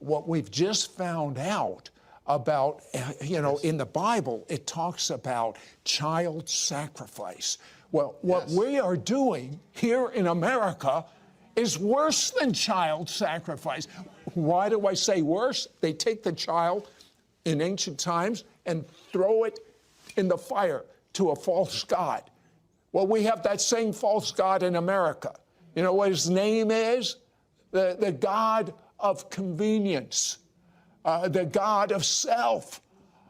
what we've just found out about, in the Bible, it talks about child sacrifice. Well, what we are doing here in America is worse than child sacrifice. Why do I say worse? They take the child in ancient times and throw it in the fire to a false god. Well, we have that same false god in America. You know what his name is? The god of convenience, the god of self.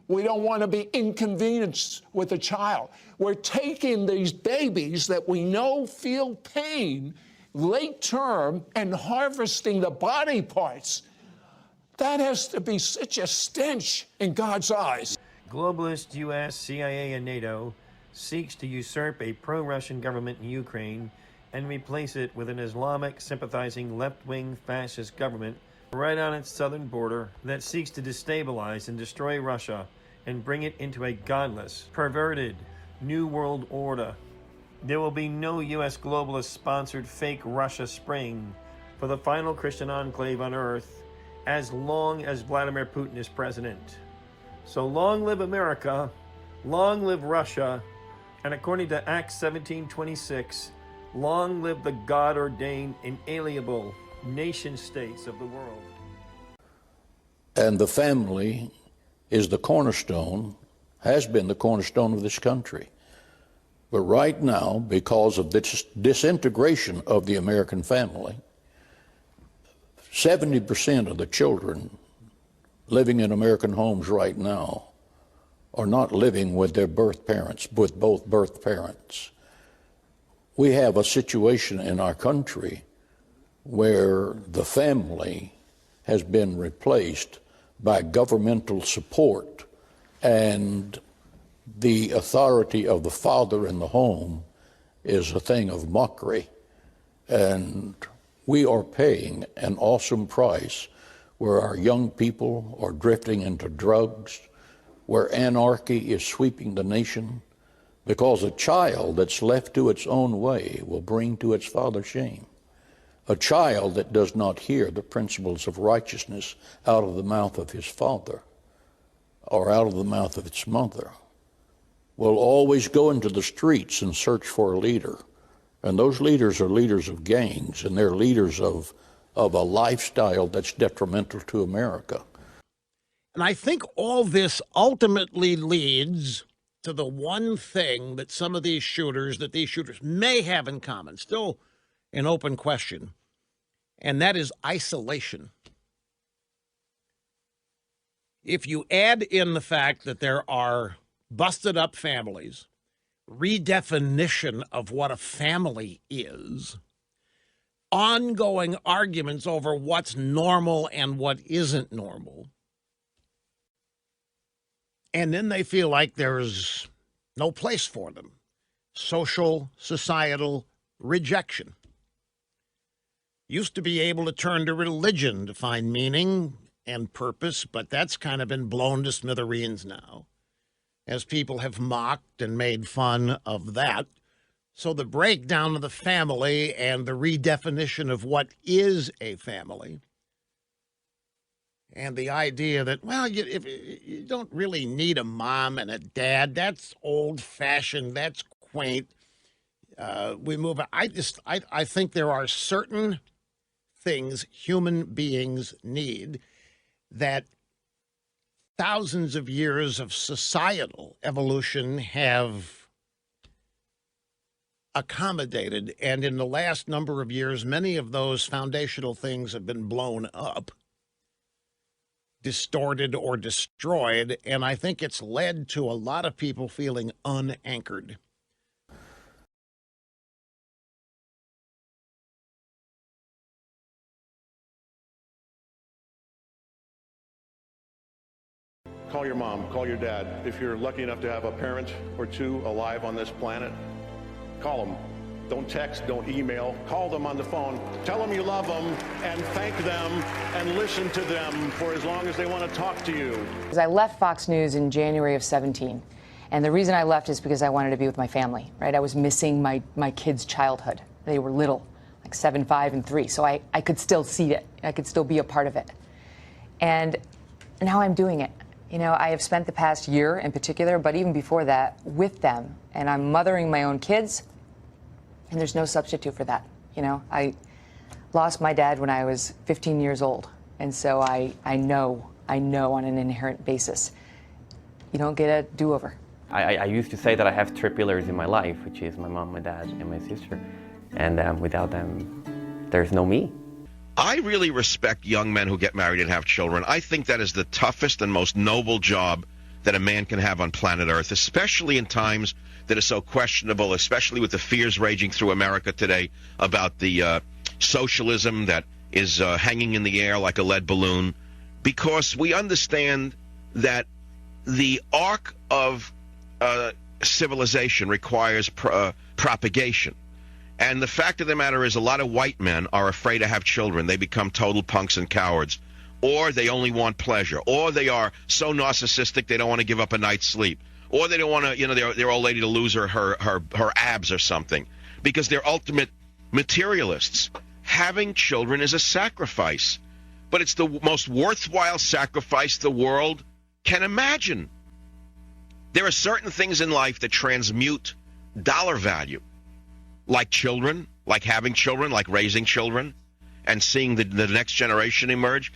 We don't want to be inconvenienced with a child. We're taking these babies that we know feel pain late term and harvesting the body parts. That has to be such a stench in God's eyes. Globalist U.S., CIA, and NATO seeks to usurp a pro-Russian government in Ukraine and replace it with an Islamic sympathizing left-wing fascist government right on its southern border that seeks to destabilize and destroy Russia and bring it into a godless, perverted New World Order. There will be no U.S. globalist-sponsored fake Russia spring for the final Christian enclave on Earth as long as Vladimir Putin is president. So long live America, long live Russia, and according to Acts 17:26, long live the God-ordained, inalienable nation-states of the world. And the family is the cornerstone, has been the cornerstone of this country. But right now, because of this disintegration of the American family, 70% of the children living in American homes right now are not living with their birth parents, with both birth parents. We have a situation in our country where the family has been replaced by governmental support, and the authority of the father in the home is a thing of mockery. And we are paying an awesome price where our young people are drifting into drugs, where anarchy is sweeping the nation, because a child that's left to its own way will bring to its father shame. A child that does not hear the principles of righteousness out of the mouth of his father or out of the mouth of its mother will always go into the streets and search for a leader. And those leaders are leaders of gangs, and they're leaders of a lifestyle that's detrimental to America. And I think all this ultimately leads to the one thing that some of these shooters may have in common, still an open question, and that is isolation. If you add in the fact that there are busted up families, redefinition of what a family is, ongoing arguments over what's normal and what isn't normal, and then they feel like there's no place for them. Social, societal rejection. Used to be able to turn to religion to find meaning and purpose, but that's kind of been blown to smithereens now, as people have mocked and made fun of that. So the breakdown of the family and the redefinition of what is a family, and the idea that, well, you don't really need a mom and a dad. That's old-fashioned. That's quaint. We move on. I think there are certain things human beings need that thousands of years of societal evolution have accommodated. And in the last number of years, many of those foundational things have been blown up, distorted or destroyed, and I think it's led to a lot of people feeling unanchored. Call your mom, call your dad. If you're lucky enough to have a parent or two alive on this planet, call them. Don't text, don't email. Call them on the phone. Tell them you love them and thank them and listen to them for as long as they want to talk to you. I left Fox News in January of 17. And the reason I left is because I wanted to be with my family, right? I was missing my kids' childhood. They were little, like 7, 5, and 3. So I could still see it. I could still be a part of it. And now I'm doing it. You know, I have spent the past year in particular, but even before that, with them. And I'm mothering my own kids, and there's no substitute for that. You know, I lost my dad when I was 15 years old. And so I know on an inherent basis, you don't get a do-over. I used to say that I have three pillars in my life, which is my mom, my dad, and my sister. And without them, there's no me. I really respect young men who get married and have children. I think that is the toughest and most noble job that a man can have on planet Earth, especially in times that are so questionable, especially with the fears raging through America today about the socialism that is hanging in the air like a lead balloon, because we understand that the arc of civilization requires propagation. And the fact of the matter is a lot of white men are afraid to have children. They become total punks and cowards. Or they only want pleasure. Or they are so narcissistic they don't want to give up a night's sleep. Or they don't want to, you know, their old lady to lose her abs or something. Because they're ultimate materialists. Having children is a sacrifice. But it's the most worthwhile sacrifice the world can imagine. There are certain things in life that transmute dollar value. Like children, like having children, like raising children, and seeing the next generation emerge.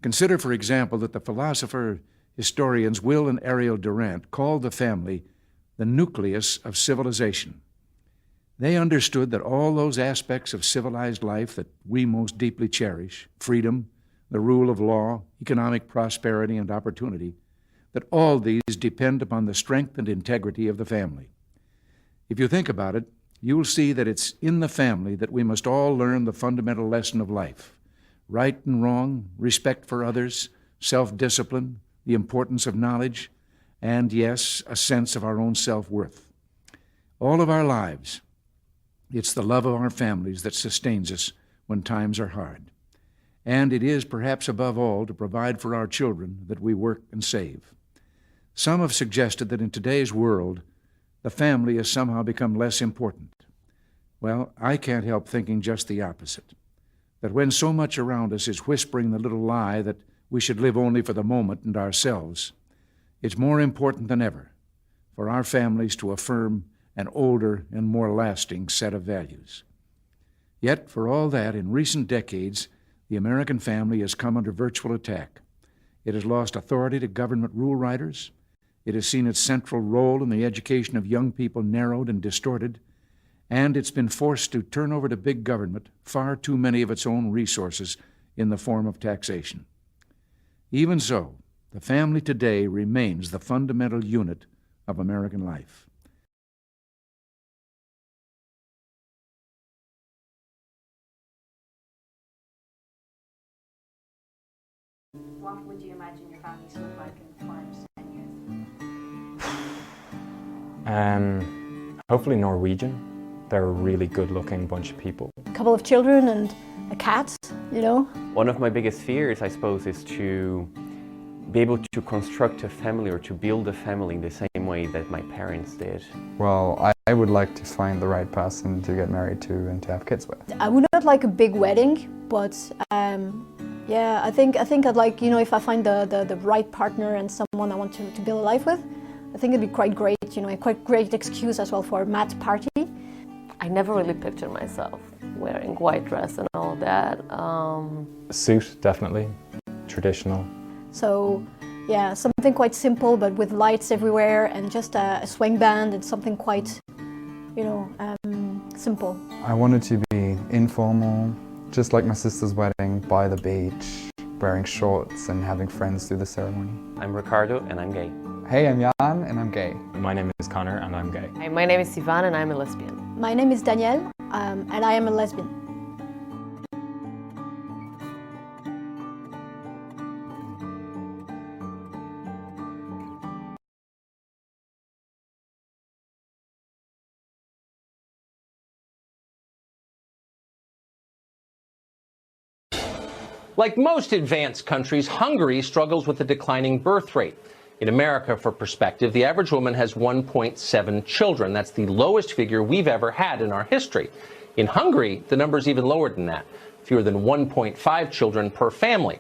Consider, for example, that the philosopher historians Will and Ariel Durant called the family the nucleus of civilization. They understood that all those aspects of civilized life that we most deeply cherish, freedom, the rule of law, economic prosperity, and opportunity, that all these depend upon the strength and integrity of the family. If you think about it, you'll see that it's in the family that we must all learn the fundamental lesson of life: right and wrong, respect for others, self-discipline, the importance of knowledge, and, yes, a sense of our own self-worth. All of our lives, it's the love of our families that sustains us when times are hard. And it is, perhaps above all, to provide for our children that we work and save. Some have suggested that in today's world, the family has somehow become less important. Well, I can't help thinking just the opposite. That when so much around us is whispering the little lie that we should live only for the moment and ourselves, it's more important than ever for our families to affirm an older and more lasting set of values. Yet, for all that, in recent decades, the American family has come under virtual attack. It has lost authority to government rule writers. It has seen its central role in the education of young people narrowed and distorted, and it's been forced to turn over to big government far too many of its own resources in the form of taxation. Even so, the family today remains the fundamental unit of American life. What would you imagine your family to look like in 5 to 10 years? Hopefully Norwegian. They're a really good-looking bunch of people. A couple of children and a cat, you know. One of my biggest fears, I suppose, is to be able to construct a family or to build a family the same way that my parents did. Well, I would like to find the right person to get married to and to have kids with. I would not like a big wedding, but yeah, I think I'd like, you know, if I find the right partner and someone I want to build a life with, I think it'd be quite great, you know, a quite great excuse as well for a mat party. I never really pictured myself wearing white dress and all of that. A suit, definitely. Traditional. So, yeah, something quite simple, but with lights everywhere and just a swing band and something quite, you know, simple. I wanted to be informal, just like my sister's wedding, by the beach, wearing shorts and having friends through the ceremony. I'm Ricardo and I'm gay. Hey, I'm Jan and I'm gay. My name is Connor and I'm gay. Hi, my name is Sivan and I'm a lesbian. My name is Danielle and I am a lesbian. Like most advanced countries, Hungary struggles with a declining birth rate. In America, for perspective, the average woman has 1.7 children. That's the lowest figure we've ever had in our history. In Hungary, the number is even lower than that, fewer than 1.5 children per family.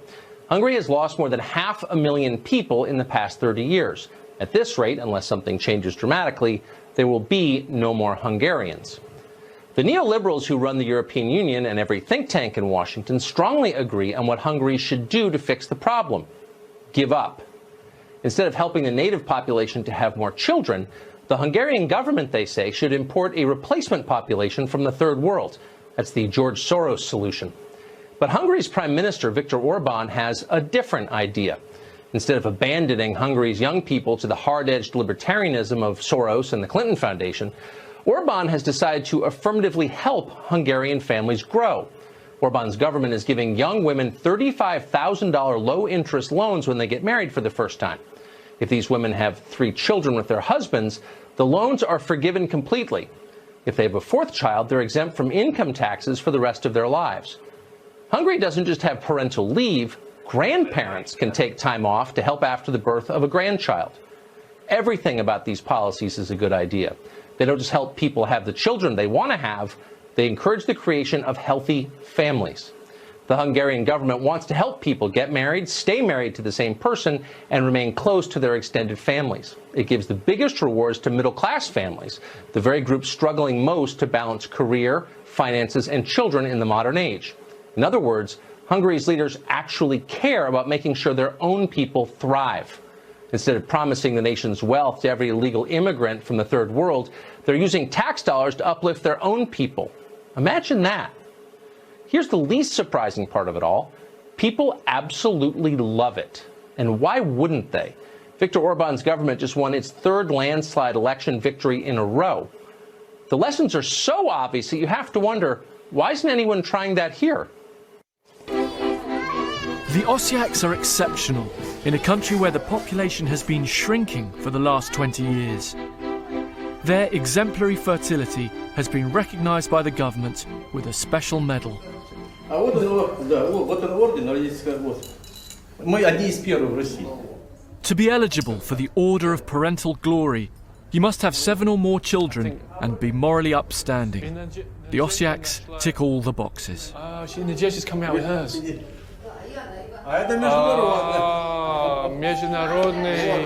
Hungary has lost more than 500,000 people in the past 30 years. At this rate, unless something changes dramatically, there will be no more Hungarians. The neoliberals who run the European Union and every think tank in Washington strongly agree on what Hungary should do to fix the problem: give up. Instead of helping the native population to have more children, the Hungarian government, they say, should import a replacement population from the third world. That's the George Soros solution. But Hungary's Prime Minister, Viktor Orban, has a different idea. Instead of abandoning Hungary's young people to the hard-edged libertarianism of Soros and the Clinton Foundation, Orban has decided to affirmatively help Hungarian families grow. Orban's government is giving young women $35,000 low-interest loans when they get married for the first time. If these women have 3 children with their husbands, the loans are forgiven completely. If they have a 4th child, they're exempt from income taxes for the rest of their lives. Hungary doesn't just have parental leave. Grandparents can take time off to help after the birth of a grandchild. Everything about these policies is a good idea. They don't just help people have the children they want to have, they encourage the creation of healthy families. The Hungarian government wants to help people get married, stay married to the same person, and remain close to their extended families. It gives the biggest rewards to middle-class families, the very group struggling most to balance career, finances, and children in the modern age. In other words, Hungary's leaders actually care about making sure their own people thrive. Instead of promising the nation's wealth to every illegal immigrant from the third world, they're using tax dollars to uplift their own people. Imagine that. Here's the least surprising part of it all. People absolutely love it. And why wouldn't they? Viktor Orban's government just won its 3rd landslide election victory in a row. The lessons are so obvious that you have to wonder, why isn't anyone trying that here? The Osyaks are exceptional in a country where the population has been shrinking for the last 20 years. Their exemplary fertility has been recognized by the government with a special medal. To be eligible for the Order of Parental Glory, you must have 7 or more children and be morally upstanding. The Osyaks tick all the boxes. Nadezhda's coming out with hers. Международный.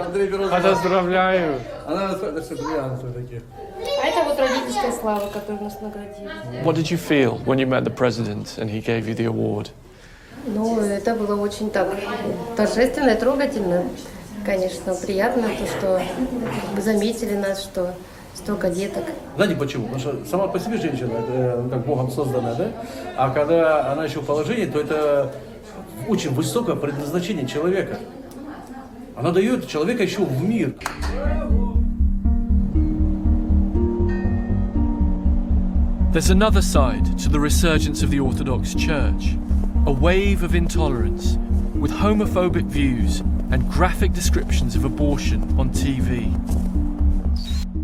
Поздравляю. What did you feel when you met the president and he gave you the award? Ну, это было очень так торжественно, трогательно. Конечно, приятно, то, что заметили нас, что столько деток. Знаете почему? Потому что сама по себе женщина, это как Богом созданная, да? А когда она еще в положении, то это очень высокое предназначение человека. Она дает человека еще в мир. There's another side to the resurgence of the Orthodox Church. A wave of intolerance, with homophobic views and graphic descriptions of abortion on TV.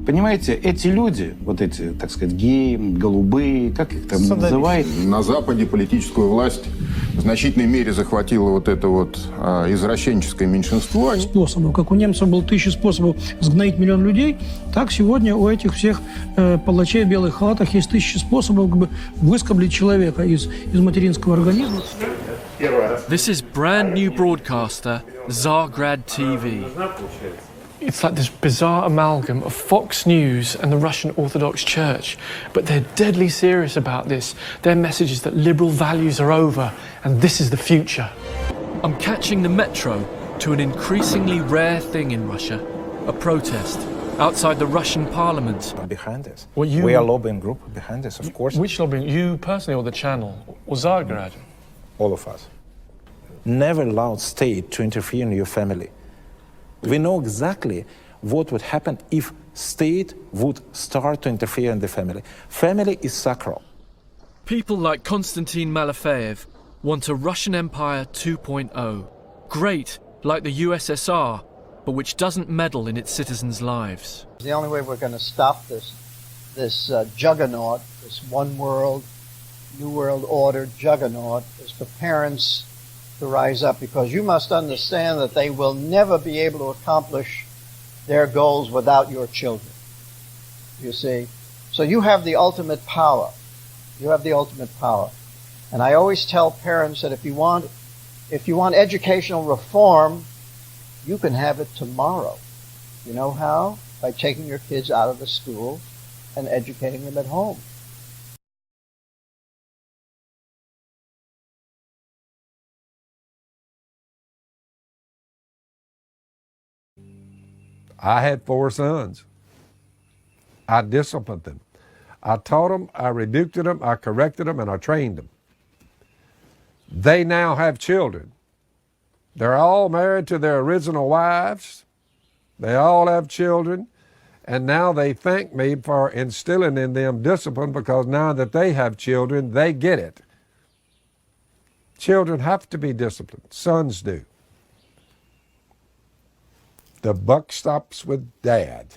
Понимаете, эти люди, вот эти, так сказать, геи, голубые, как их там называют? На Западе политическую власть в значительной мере захватило вот это вот извращенческое меньшинство. Способов. Как у немцев было 1000 способов сгноить миллион людей, так сегодня у этих всех палачей в белых халатах есть 1000 способов как бы выскоблить человека из материнского организма. This is brand new broadcaster Zargrad TV. It's like this bizarre amalgam of Fox News and the Russian Orthodox Church. But they're deadly serious about this. Their message is that liberal values are over and this is the future. I'm catching the metro to an increasingly rare thing in Russia, a protest outside the Russian parliament. Behind this. Well, we are a lobbying group behind this, of course. Which lobbying? You personally or the channel? Or Zargrad? All of us. Never allow state to interfere in your family. We know exactly what would happen if state would start to interfere in the family. Family is sacral. People like Konstantin Malafeyev want a Russian Empire 2.0. Great, like the USSR, but which doesn't meddle in its citizens' lives. The only way we're going to stop this juggernaut, this one world, new world order juggernaut, is for parents to rise up, because you must understand that they will never be able to accomplish their goals without your children. You see? So you have the ultimate power. You have the ultimate power. And I always tell parents that if you want If you want educational reform, you can have it tomorrow. You know how? By taking your kids out of the school and educating them at home. I had 4 sons. I disciplined them. I taught them, I rebuked them, I corrected them, and I trained them. They now have children. They're all married to their original wives. They all have children. And now they thank me for instilling in them discipline, because now that they have children, they get it. Children have to be disciplined. Sons do. The buck stops with dad.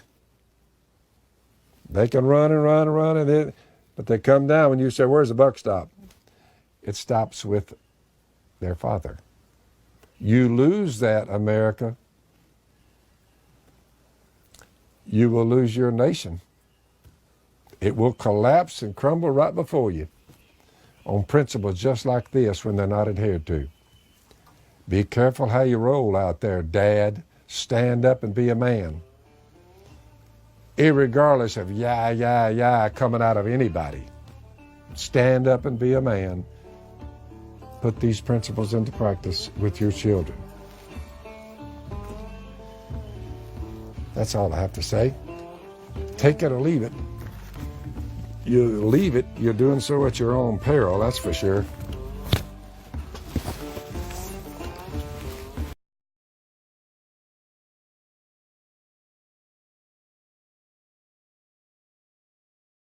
They can run and run and run, but they come down when you say, where's the buck stop? It stops with their father. You lose that, America, you will lose your nation. It will collapse and crumble right before you on principles just like this when they're not adhered to. Be careful how you roll out there, Dad. Stand up and be a man. Irregardless of yeah coming out of anybody. Stand up and be a man. Put these principles into practice with your children. That's all I have to say. Take it or leave it. You leave it, you're doing so at your own peril, that's for sure.